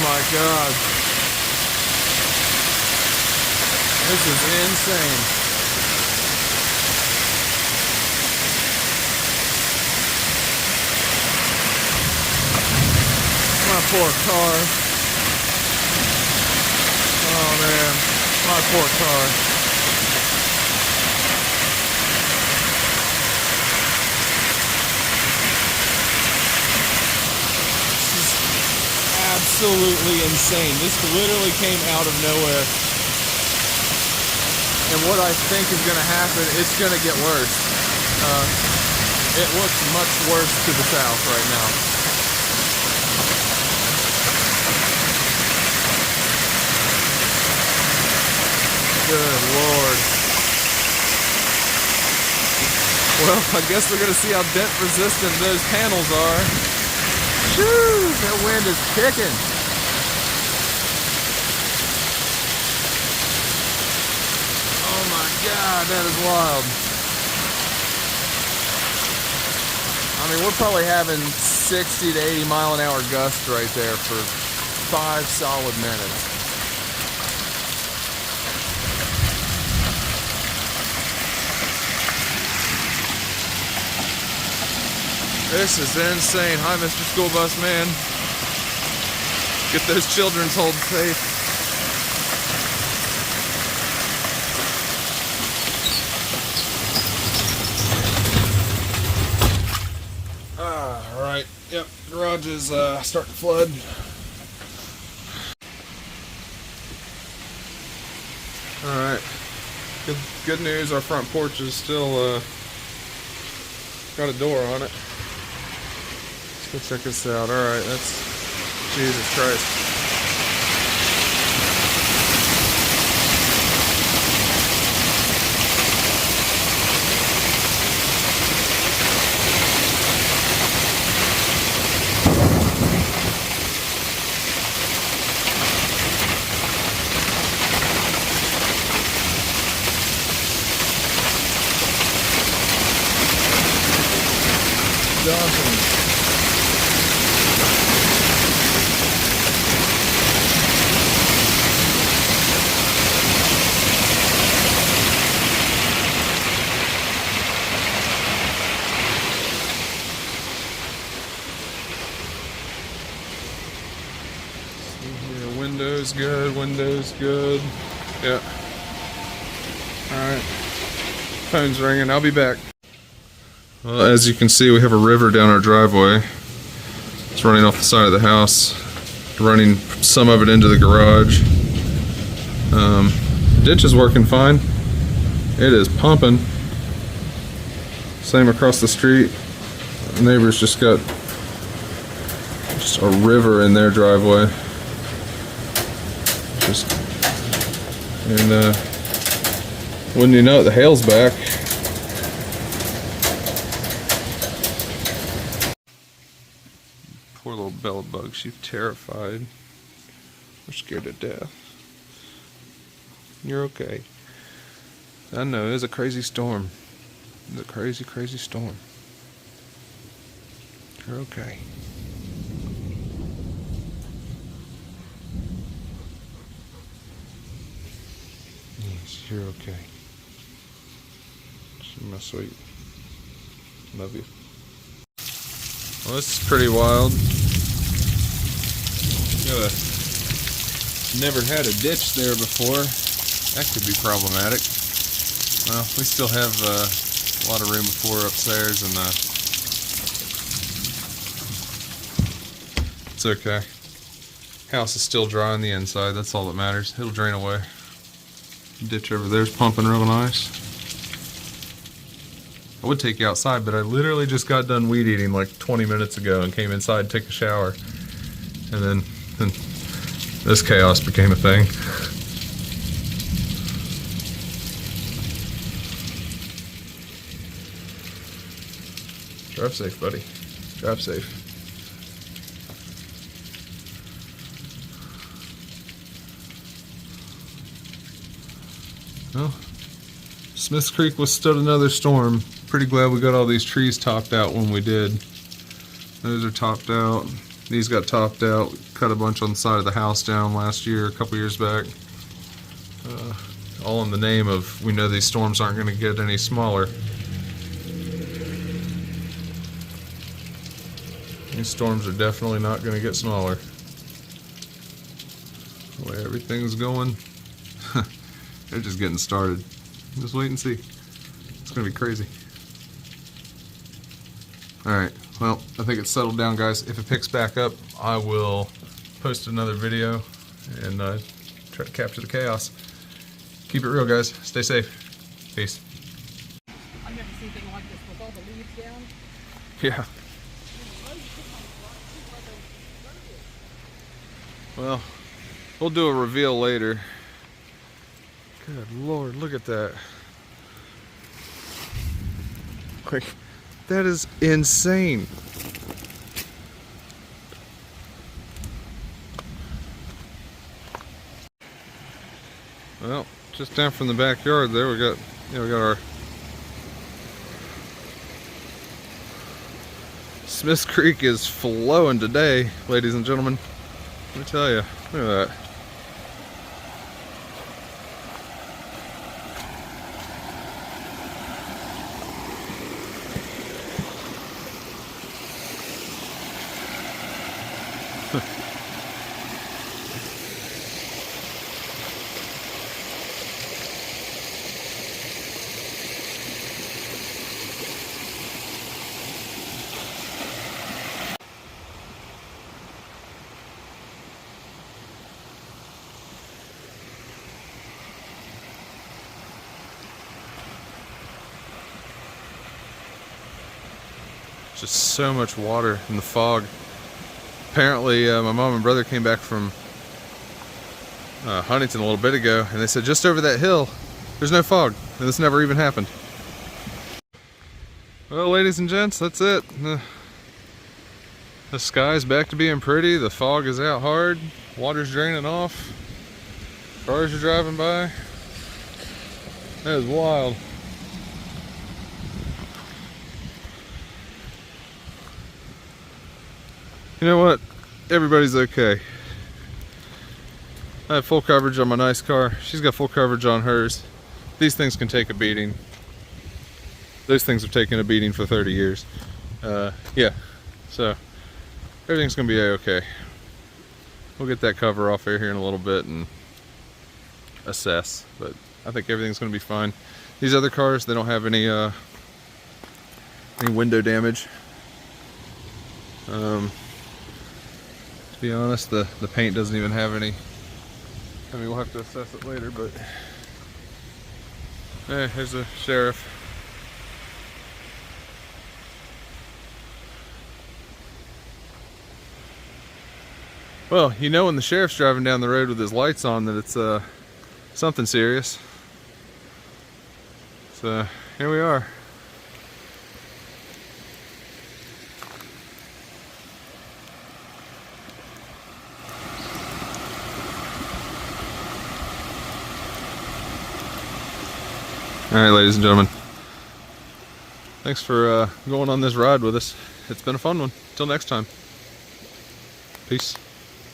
my God. This is insane. My poor car. Oh man, my poor car. This is absolutely insane. This literally came out of nowhere. And what I think is going to happen, it's going to get worse. It looks much worse to the south right now. Good Lord. Well, I guess we're going to see how dent resistant those panels are. Shoo! That wind is kicking. Oh my God, that is wild. I mean, we're probably having 60 to 80 mile an hour gusts right there for 5 solid minutes. This is insane. Hi, Mr. School Bus Man. Get those children's hold safe. All right. Yep. Garage is starting to flood. All right. Good news. Our front porch is still got a door on it. Let's go check this out. Alright, that's Jesus Christ. Awesome. Windows good, windows good. Yeah. Alright. Phone's ringing, I'll be back. Well, as you can see, we have a river down our driveway. It's running off the side of the house, running some of it into the garage. Ditch is working fine. It is pumping. Same across the street. The neighbors just got a river in their driveway. And wouldn't you know it, the hail's back. Poor little bella bug, she's terrified. We're scared to death. You're okay. I know, it's a crazy storm. It's a crazy, crazy storm. You're okay. You're okay. She's my sweet. Love you. Well, this is pretty wild. Never had a ditch there before. That could be problematic. Well, we still have a lot of room before upstairs, and it's okay. House is still dry on the inside. That's all that matters. It'll drain away. Ditch over there's pumping real nice. I would take you outside, but I literally just got done weed eating like 20 minutes ago and came inside, took a shower, and then this chaos became a thing. Drive safe, buddy. Drive safe. Well, Smiths Creek withstood another storm. Pretty glad we got all these trees topped out when we did. Those are topped out. These got topped out. Cut a bunch on the side of the house down last year, a couple years back. All in the name of, we know these storms aren't going to get any smaller. These storms are definitely not going to get smaller. The way everything's going, they're just getting started. Just wait and see. It's going to be crazy. Alright, well, I think it's settled down, guys. If it picks back up, I will post another video and try to capture the chaos. Keep it real, guys. Stay safe. Peace. I've never seen anything like this with all the leaves down. Yeah. Well, we'll do a reveal later. Good Lord, look at that. Like, that is insane. Well, just down from the backyard there, we got our Smiths Creek is flowing today, ladies and gentlemen. Let me tell you, look at that. Just so much water in the fog. Apparently, my mom and brother came back from Huntington a little bit ago, and they said just over that hill, there's no fog, and this never even happened. Well, ladies and gents, that's it. The sky's back to being pretty. The fog is out hard. Water's draining off. Cars are driving by. That is wild. You know what? Everybody's okay. I have full coverage on my nice car. She's got full coverage on hers. These things can take a beating. Those things have taken a beating for 30 years. Yeah, so everything's gonna be okay. We'll get that cover off here in a little bit and assess, but I think everything's gonna be fine. These other cars, they don't have any window damage. To be honest, the paint doesn't even have any. I mean, we'll have to assess it later, but here's the sheriff. Well, you know when the sheriff's driving down the road with his lights on that it's something serious. So here we are. Alright, ladies and gentlemen, thanks for going on this ride with us. It's been a fun one. Till next time. Peace.